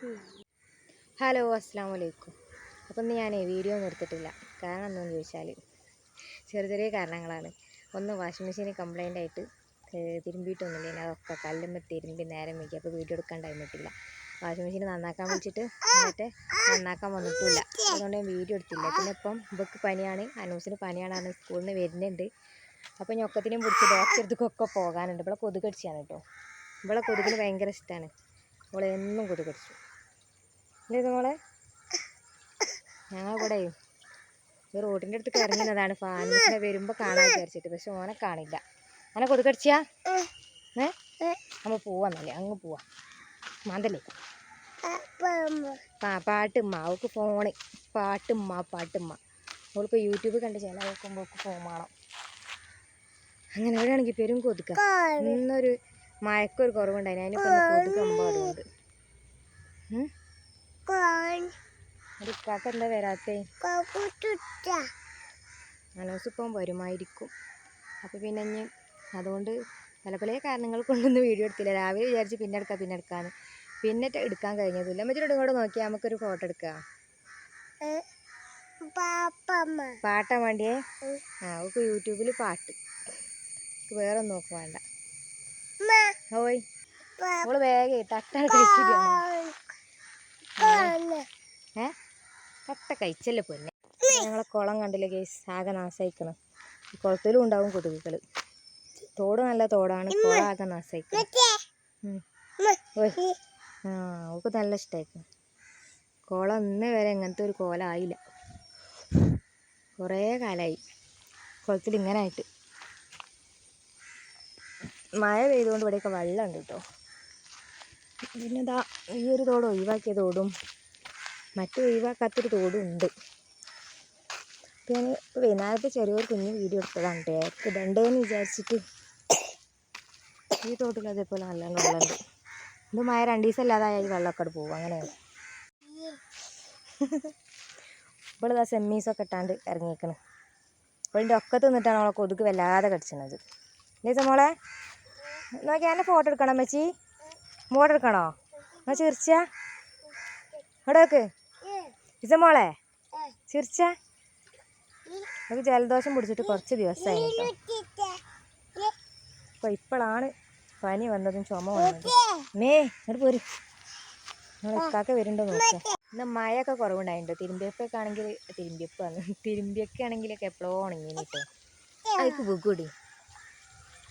Hello, അസ്സലാമു അലൈക്കും. അപ്പം ഇന്ന് ഞാൻ വീഡിയോ ഒന്നും എടുത്തിട്ടില്ല. കാരണം എന്താണെന്ന് ചോദിച്ചാൽ ചെറിയ കാരണങ്ങളാണ്. ഒന്ന്, വാഷിംഗ് മെഷീൻ കംപ്ലൈൻ്റ് ആയിട്ട് തിരുമ്പിയിട്ടൊന്നുമില്ല. അതൊക്കെ കല്ലുമ്മ തിരുമ്പി നേരം വൈകി. അപ്പോൾ വീഡിയോ എടുക്കാൻ ടൈം കിട്ടില്ല. വാഷിംഗ് മെഷീൻ നന്നാക്കാൻ വിളിച്ചിട്ട് മറ്റേ നന്നാക്കാൻ വന്നിട്ടില്ല. അതുകൊണ്ട് ഞാൻ വീഡിയോ എടുത്തില്ല. പിന്നെ ഇപ്പം ഇവൾക്ക് പനിയാണ്, അനൂസിന് പനിയാണ്, സ്കൂളിൽ നിന്ന് വരുന്നുണ്ട്. അപ്പോൾ ഞൊക്കത്തിനും പിടിച്ച് ഡോക്ടർ അടുത്തേക്കൊക്കെ പോകാനുണ്ട്. ഇവിടെ കൊതുക് കടിച്ചാണ് കേട്ടോ. ഇവിടെ കൊതുകിന് ഭയങ്കര ഇഷ്ടമാണ്. അവളെ എന്നും കൊതുക് കടിച്ചു. ഇത് മോളെ, ഞങ്ങളിവിടെ ഈ റോഡിൻ്റെ അടുത്ത് ഇറങ്ങുന്നതാണ് ഫാനൂസിനെ വരുമ്പോൾ കാണാൻ വിചാരിച്ചിട്ട്. പക്ഷെ ഓനെ കാണില്ല. അങ്ങനെ കൊതുക് കടിച്ചാ നമ്മൾ പോവാന്നല്ലേ, അങ്ങ് പോവാ മാന്തല്ലേ. പാട്ടുമ്മ അവൾക്ക് ഫോണ്, പാട്ടുമ്മ അവൾക്ക് യൂട്യൂബ് കണ്ട് ചില നോക്കുമ്പോൾ ഫോൺ വേണം. അങ്ങനെ എവിടെയാണെങ്കിൽ പെരും കൊതുക്ക. ഇന്നൊരു മഴക്കൊരു കുറവുണ്ടായിരുന്നു, അതിനിപ്പോൾ കൊതുക് അമ്പാടുണ്ട്. ഇക്കാക്ക എന്താ വരാത്തേ? അനൂസ് ഇപ്പം വരുമായിരിക്കും. അപ്പോൾ പിന്നെ ഇനി അതുകൊണ്ട് പല കാരണങ്ങൾ കൊണ്ടൊന്നും വീഡിയോ എടുത്തില്ല. രാവിലെ വിചാരിച്ച് പിന്നെ എടുക്കാമെന്ന്, പിന്നെ എടുക്കാൻ കഴിഞ്ഞതില്ല. മറ്റൊരു കൂടെ നോക്കിയാൽ നമുക്കൊരു ഫോട്ടോ എടുക്കാം. പാട്ടാ വേണ്ടിയേ? അവൾക്ക് യൂട്യൂബിൽ പാട്ട്, വേറെ ഒന്നും നോക്ക് വേണ്ട. ഓയ് അവള് വേഗം തട്ടാണ് കഴിച്ചിട്ടാണ്. കട്ട കഴിച്ചല്ലേ പൊന്നെ. ഞങ്ങളെ കുളം കണ്ടില്ലേ ഗൈസ്, ആകെ നാശയിക്കണം. കുളത്തിലും ഉണ്ടാവും കൊതുകുകൾ. തോട് നല്ല തോടാണ്, കുളം ആകെ നാശയിക്കണം. അവൾക്ക് നല്ല ഇഷ്ടമായിരിക്കും കുളം. ഇന്ന് വരെ ഇങ്ങനത്തെ ഒരു കോലമായില്ല. കുറേ കാലമായി കുളത്തിൽ ഇങ്ങനെ ആയിട്ട്. മഴ പെയ്തുകൊണ്ട് ഇവിടെയൊക്കെ വെള്ളമുണ്ട് കേട്ടോ. പിന്നെ ഇതാ ഈ ഒരു തോട് ഒഴിവാക്കിയ തോടും മറ്റു ഒഴിവാക്കാത്തൊരു തോടും ഉണ്ട്. പിന്നെ വൈകുന്നേരത്തെ ചെറിയൊരു കുഞ്ഞ് വീഡിയോ എടുത്തതാണ് കേട്ടോ. ഇടണ്ടേന്ന് വിചാരിച്ചിട്ട്. ഈ തോട്ടിൽ അതേപോലെ നല്ല വെള്ളമുണ്ട്. ഇത് മഴ 2 ദിവസം ഇല്ലാതായ ഈ വെള്ളമൊക്കെ പോകും. അങ്ങനെയാണ്. ഇവളിതാ സെമ്മീസൊക്കെ ഇട്ടാണ്ട് ഇറങ്ങിയിരിക്കണം. ഇവളിൻ്റെ ഒക്കത്ത് നിന്നിട്ടാണ് അവളെ കൊതുക് വല്ലാതെ കടിച്ചത്. ഇല്ലേ മോളെ, നോക്കി എന്നെ ഫോട്ടോ എടുക്കണം മെച്ചി. ഫോട്ടോ എടുക്കണോ? എന്നാ ചിരിച്ച ഇവിടെ വെക്ക്. ഇസ മോളെ ചിരിച്ച. നമുക്ക് ജലദോഷം പിടിച്ചിട്ട് കുറച്ച് ദിവസമായി കേട്ടോ. അപ്പോൾ ഇപ്പോഴാണ് പനി വന്നതും ചുമ വന്നതും. ഇങ്ങോട്ട് പോര്, നമ്മൾ ഇക്കാക്ക വരുന്നുണ്ടോ നോക്കാം. ഇന്ന് മഴയൊക്കെ കുറവുണ്ടായിട്ടുണ്ട്. തിരുമ്പിയൊക്കെ ആണെങ്കിലൊക്കെ എപ്പോഴോ ഉണങ്ങിന് കേട്ടോ. അതിക്ക് ബുക്കൂടി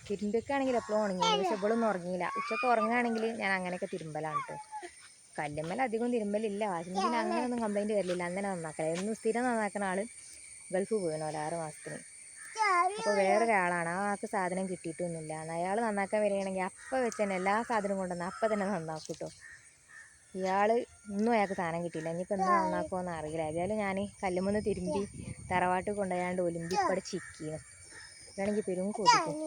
തിരുമ്പിയൊക്കെ ആണെങ്കിൽ എപ്പോഴും ഉണങ്ങിന്. പക്ഷെ ഇവളൊന്നും ഉറങ്ങിയില്ല. ഉച്ചക്ക് ഉറങ്ങുകയാണെങ്കിൽ ഞാൻ അങ്ങനെയൊക്കെ തിരുമ്പലാണ് കേട്ടോ. കല്ലുമ്മൽ അധികം തിരുമ്പലില്ല. വാഷിംഗ് മെഷീൻ അങ്ങനെയൊന്നും കംപ്ലൈൻറ്റ് വരില്ല. അങ്ങനെ നന്നാക്കല. എന്നും സ്ഥിരം നന്നാക്കുന്ന ആൾ ഗൾഫ് പോയിണോ 6 മാസത്തിന്. അപ്പോൾ വേറൊരാളാണ്. ആ ആൾക്ക് സാധനം കിട്ടിയിട്ടൊന്നുമില്ല. അയാൾ നന്നാക്കാൻ വരികയാണെങ്കിൽ അപ്പം വെച്ച് തന്നെ എല്ലാ സാധനവും കൊണ്ടുവന്ന് അപ്പം തന്നെ നന്നാക്കും കേട്ടോ. ഇയാൾ ഒന്നും അയാൾക്ക് സാധനം കിട്ടിയില്ല. ഇനിയിപ്പോൾ എന്ത് നന്നാക്കുമോയെന്ന് അറിയില്ല. ഏതായാലും ഞാൻ കല്ലുമ്മന്ന് തിരുമ്പി തറവാട്ടിൽ കൊണ്ടുപോയാണ്ട് ഒലിമ്പി ഇവിടെ ചിക്കിയാണ്. ഇതാണെങ്കിൽ പെരും കൊതിക്കും.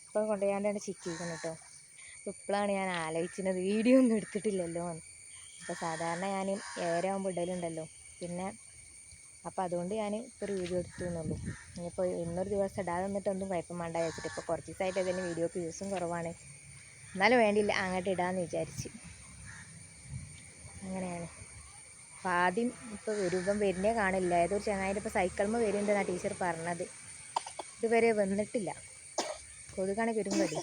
ഇപ്പം കൊണ്ടുപോയാണ്ടാണ് ചിക്കിയിരിക്കുന്നത് കേട്ടോ. അപ്പോൾ ഇപ്പോഴാണ് ഞാൻ ആലോചിക്കുന്നത് വീഡിയോ ഒന്നും എടുത്തിട്ടില്ലല്ലോ എന്ന്. അപ്പോൾ സാധാരണ ഞാൻ 7 ആകുമ്പോൾ ഇടലുണ്ടല്ലോ. പിന്നെ അപ്പോൾ അതുകൊണ്ട് ഞാൻ ഇപ്പോൾ ഒരു വീഡിയോ എടുത്തു എന്നുള്ളൂ. ഇനിയിപ്പോൾ ഇന്നൊരു ദിവസം ഇടാതെ നിന്നിട്ടൊന്നും കുഴപ്പം വേണ്ട വെച്ചിട്ട്. ഇപ്പോൾ കുറച്ച് ദിവസമായിട്ട് അതിന് വീഡിയോക്ക് വ്യൂസും കുറവാണ്. എന്നാലും വേണ്ടിയില്ല, അങ്ങോട്ട് ഇടാമെന്ന് വിചാരിച്ച്. അങ്ങനെയാണ്. അപ്പോൾ ആദ്യം ഇപ്പോൾ ഇപ്പം വരുന്നേ കാണില്ല. ഏതൊരു ചങ്ങായിട്ട് ഇപ്പോൾ സൈക്കിളിൽ വരുന്നുണ്ടെന്നാണ് ടീച്ചർ പറഞ്ഞത്. ഇതുവരെ വന്നിട്ടില്ല. കൊതുകാണ് പെരും കടി.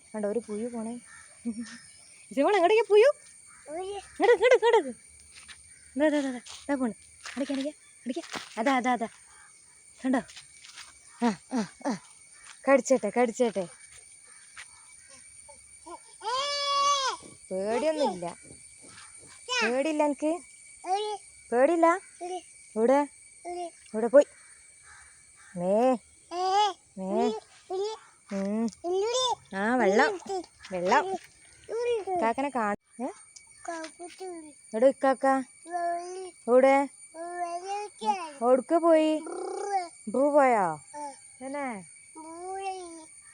കണ്ടോ ഒരു പുഴു പോണേ. ഇതുപോലെ എങ്ങോട്ടേക്കാ പുഴു? ഇതാ പോണ്. അതാ കണ്ടോ? കടിച്ചേട്ടെ. പേടിയൊന്നുമില്ല. പേടിയില്ല എനിക്ക്. പേടിയില്ല. ഇവിടെ പോയി ആ വെള്ളം കാക്കനെ കാണേ. എവിടെ ഇക്കാക്ക? എവിടെ പോയി? ബ്രൂ പോയോ? തന്നെ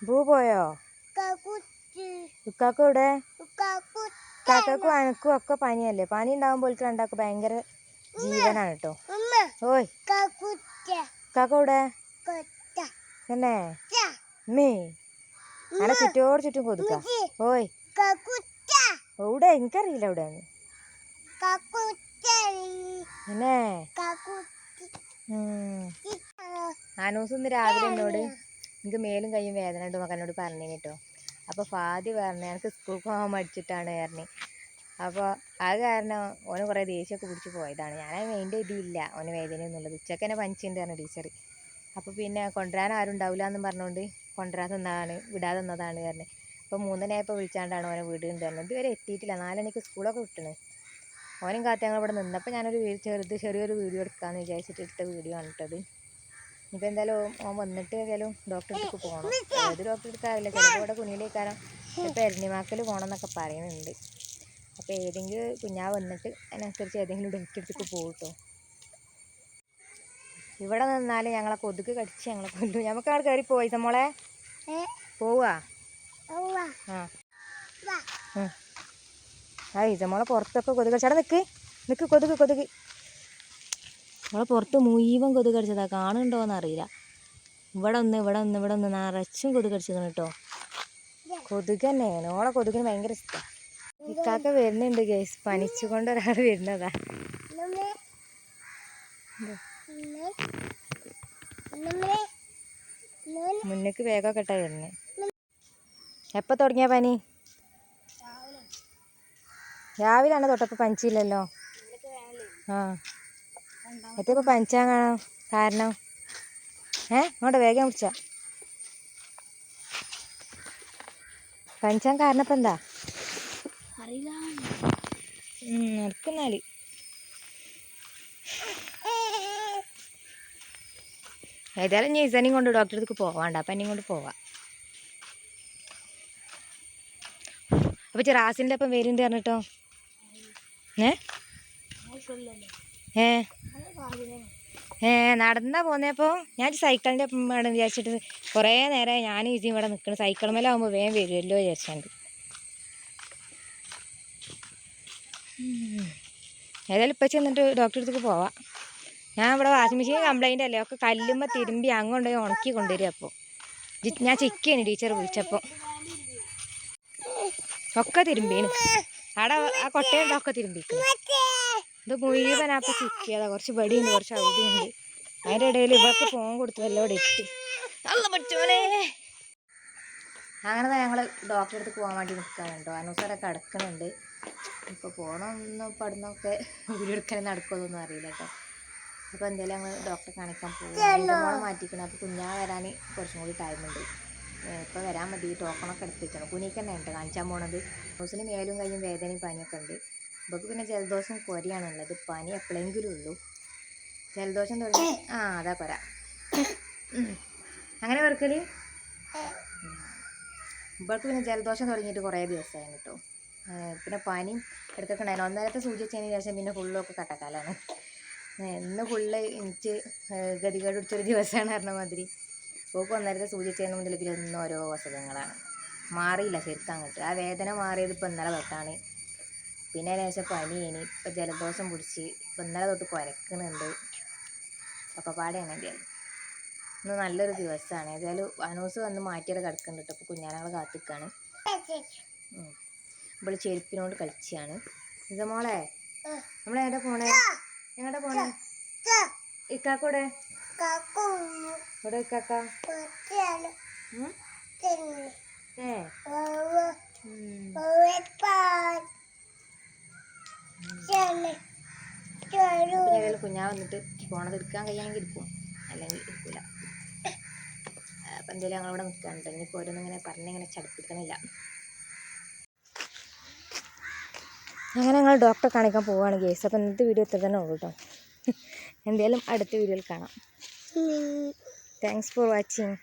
ബ്രൂ പോയോ? ഇക്കാക്ക എവിടെ? ഇക്കാക്കും അനക്കും ഒക്കെ പനിയല്ലേ. പനി ഉണ്ടാകുമ്പോൾ രണ്ടാൾക്ക് ഭയങ്കര ജീവനാണ് കേട്ടോ. ഓയ് ഇക്കാക്ക എവിടെ? തന്നെ മേ അങ്ങനെ ചുറ്റോട് ചുറ്റും കൊതുക്ക. ഓയ് എവിടെ എനിക്കറിയില്ല എവിടെയാണ് പിന്നെ ആനൂസ് ഇന്ന് രാവിലെ എന്നോട് എനിക്ക് മേലും കയ്യും വേദന ഉണ്ട് മകനോട് പറഞ്ഞു കേട്ടോ. അപ്പോൾ ഫാദി പറഞ്ഞു എനിക്ക് സ്കൂൾക്ക് പോകാൻ മടിച്ചിട്ടാണ് പറഞ്ഞു. അപ്പോൾ അത് കാരണം ഓന് കുറേ ദേഷ്യമൊക്കെ പിടിച്ച് പോയതാണ്. ഞാൻ മെയിൻ്റെ ഇതില്ല ഓന് വേദന എന്നുള്ളത്. ഉച്ചക്ക് തന്നെ പനിച്ചുണ്ട് പറഞ്ഞു ടീച്ചർ. അപ്പോൾ പിന്നെ കൊണ്ടുവരാൻ ആരും ഉണ്ടാവില്ല എന്നും പറഞ്ഞുകൊണ്ട് കൊണ്ടുവരാൻ തന്നതാണ്, വിടാതെ തന്നതാണ് പറഞ്ഞു. അപ്പോൾ 3:30 വിളിച്ചാണ്ടാണ് ഓനെ വീടുണ്ട് പറഞ്ഞത്. ഇതുവരെ എത്തിയിട്ടില്ല. 4 മണിക്ക് സ്കൂളൊക്കെ വിട്ടണ്. ഓനും കാത്ത് ഞങ്ങൾ ഇവിടെ നിന്നപ്പോൾ ഞാനൊരു ചെറിയൊരു വീഡിയോ എടുക്കാമെന്ന് വിചാരിച്ചിട്ട് എടുത്ത വീഡിയോ ആണ് ഇട്ടത്. ഇനിയിപ്പോൾ എന്തായാലും ഓൻ വന്നിട്ട് ഏതായാലും ഡോക്ടറെ അടുത്ത് പോകണം. ഏത് ഡോക്ടറെ അടുത്താറില്ല, ചിലപ്പോൾ ഇവിടെ കുഞ്ഞിലേക്കാരം ഇപ്പോൾ എരഞ്ഞിമാക്കൽ പോകണം എന്നൊക്കെ പറയുന്നുണ്ട്. അപ്പോൾ ഏതെങ്കിലും കുഞ്ഞാവ് വന്നിട്ട് അതിനനുസരിച്ച് ഏതെങ്കിലും ഡോക്ടറെ അടുത്തേക്ക് പോകും കേട്ടോ. ഇവിടെ നിന്നാൽ ഞങ്ങളെ കൊതുക് കടിച്ച് ഞങ്ങളെ കൊല്ലും. നമുക്ക് അവിടെ കയറി പോയി മോളെ പോവാ. ആ ഇസമോളെ പുറത്തൊക്കെ കൊതുക് കടിച്ചാടെ നിൽക്ക് കൊതുക് നമ്മളെ പുറത്ത് മുഴുവൻ കൊതുക് കടിച്ചതാ. കാണുന്നുണ്ടോയെന്ന് അറിയില്ല. ഇവിടെ ഒന്ന് നിറച്ചും കൊതുക് കടിച്ചതാണ് കേട്ടോ. കൊതുക് തന്നെയാണ്. ഓളെ കൊതുകിന് ഭയങ്കര ഇഷ്ടമാണ്. ഇക്കാക്ക വരുന്നുണ്ട് ഗൈസ്, പനിച്ചുകൊണ്ട് ഒരാൾ വരുന്നതാ. മുന്നേക്ക് വേഗമൊക്കെ ഇട്ടാ വരുന്നത്. എപ്പോൾ തുടങ്ങിയ പനി? രാവിലെയാണ് തൊട്ടപ്പോൾ പനിച്ചില്ലല്ലോ. ആ എത്തിയപ്പോൾ പനിച്ചാൻ കാരണം അങ്ങോട്ട് വേഗം പിടിച്ചാ പനിച്ചാൻ കാരണം ഇപ്പം എന്താ നടക്കുന്നാല്. ഏതായാലും ഞാൻ ഇസനെയും കൊണ്ട് ഡോക്ടറെ അടുത്തേക്ക് പോവാണ്ട. അപ്പം എന്നെയും കൊണ്ട് പോവാം. അപ്പോൾ റാസിൻ്റെ അപ്പം വരുന്നുണ്ട് പറഞ്ഞിട്ടോ. നടന്നാ പോന്നപ്പോൾ ഞാൻ സൈക്കിളിൻ്റെ ഒപ്പം വേണം വിചാരിച്ചിട്ട് കുറേ നേരമായി ഞാൻ ഈസിയും ഇവിടെ നിൽക്കണം. സൈക്കിൾ മേലാവുമ്പോൾ വേഗം വരുമല്ലോ വിചാരിച്ചാണ്ട്. ഏതായാലും ഇപ്പം ചെന്നിട്ട് ഡോക്ടറെ അടുത്തേക്ക് പോവാം. ഞാൻ ഇവിടെ വാഷിംഗ് മെഷീൻ കംപ്ലൈൻ്റ് അല്ലേ, ഒക്കെ കല്ലുമ്പോൾ തിരുമ്പി അങ്ങോട്ട് ഉണക്കി കൊണ്ടുവരും. അപ്പോൾ ഞാൻ ചിക്കിയാണ് ടീച്ചർ വിളിച്ചപ്പോൾ. ഒക്കെ തിരുമ്പീണ് അവിടെ ആ കൊട്ടയുണ്ടൊക്കെ തിരുമ്പിക്കുന്നു. ഇത് മുഴുവൻ അപ്പം ചിക്കിയതാ. കുറച്ച് വെടിയുണ്ട്, കുറച്ച് അവിടെയുണ്ട്. അതിൻ്റെ ഇടയിൽ ഇവർക്ക് ഫോൺ കൊടുത്തു എല്ലാം ഇവിടെ ഇട്ട് നല്ല പഠിച്ചോനെ. അങ്ങനെ ഞങ്ങൾ ഡോക്ടറെ അടുത്ത് പോകാൻ വേണ്ടി നിൽക്കാനുണ്ടോ. അനുസരൊക്കെ കിടക്കുന്നുണ്ട്. ഇപ്പോൾ പോകണമെന്നും പഠനമൊക്കെ വീടെടുക്കാൻ നടക്കുമെന്നൊന്നും അറിയില്ല കേട്ടോ. അപ്പോൾ എന്തായാലും ഞങ്ങൾ ഡോക്ടറെ കാണിക്കാൻ പോകും. മാറ്റിക്കണം. അപ്പോൾ കുഞ്ഞാ വരാൻ കുറച്ചും കൂടി ടൈമുണ്ട്. ഇപ്പോൾ വരാൻ മതി. ടോക്കണൊക്കെ എടുത്തിട്ടാണ് കുഞ്ഞിക്ക് തന്നെ ഉണ്ട് കാണിച്ചാൻ പോണത്. ദിവസത്തിന് മേലും കയ്യും വേദനയും പനിയൊക്കെ ഉണ്ട്. ഇവർക്ക് പിന്നെ ജലദോഷം കൊരയാണുള്ളത്. പനി എപ്പോഴെങ്കിലും ഉള്ളൂ. ജലദോഷം തുടങ്ങി അതാ കൊര. അങ്ങനെ വെറുക്കൽ ഇവർക്ക് പിന്നെ ജലദോഷം തുടങ്ങിയിട്ട് കുറേ ദിവസമായി കേട്ടോ. പിന്നെ പനിയും ഇടയ്ക്കൊക്കെ ഉണ്ടായിരുന്നു. ഒന്നേരത്തെ സൂചി വെച്ചതിന് ശേഷം പിന്നെ ഫുള്ളൊക്കെ കട്ടക്കാലാണ്. ഇന്ന് ഫുള്ള് എനിക്ക് ഗതികേട് പിടിച്ചൊരു ദിവസമാണ് പറഞ്ഞ മാതിരി. ഇപ്പോൾ ഒന്നേരത്തെ സൂചി വെച്ചതിന് മുതൽ പിന്നെ ഇന്ന് ഓരോ അസുഖങ്ങളാണ്. മാറിയില്ല ശരിക്കും അങ്ങോട്ട്. ആ വേദന മാറിയത് ഇപ്പോൾ ഇന്നലെ തൊട്ടാണ്. പിന്നെ ശേഷം പനിയേനി. ഇപ്പോൾ ജലദോഷം പിടിച്ച് ഇപ്പോൾ ഇന്നലെ തൊട്ട് കുരക്കുന്നുണ്ട്. ഒക്കെ പാടെയാണ്. എന്തായാലും ഇന്ന് നല്ലൊരു ദിവസമാണ്. ഏതായാലും അനൂസ് വന്ന് മാറ്റിയത് കിടക്കുന്നുണ്ട് കേട്ടോ. അപ്പോൾ കുഞ്ഞാനങ്ങൾ കാത്തിക്കാണ്. ഇവിടെ ചെരുപ്പിനോട് കളിച്ചാണ്. ഇത് മോളെ നമ്മളെവിടെ പോണേ? എങ്ങോട്ടാ പോണേ? ഇക്കാക്കൂടെ ഇവിടെ ഇക്കാക്ക കുഞ്ഞാ വന്നിട്ട് പോണത് എടുക്കാൻ കഴിയാണെങ്കിൽ എടുക്കും, അല്ലെങ്കിൽ എടുക്കില്ല. അപ്പം എന്തായാലും ഞങ്ങളിവിടെ നിൽക്കാനുണ്ട്. ഇനിയിപ്പോൾ ഓരോന്നും ഇങ്ങനെ പറഞ്ഞിങ്ങനെ ചടുപ്പിക്കണില്ല. അങ്ങനെ ഞങ്ങൾ ഡോക്ടറെ കാണിക്കാൻ പോവുകയാണ് കേസ്. അപ്പം ഇന്നത്തെ വീഡിയോ ഇത്ര തന്നെ ഉള്ളൂ കേട്ടോ. എന്തായാലും അടുത്ത വീഡിയോയിൽ കാണാം. Thanks for watching.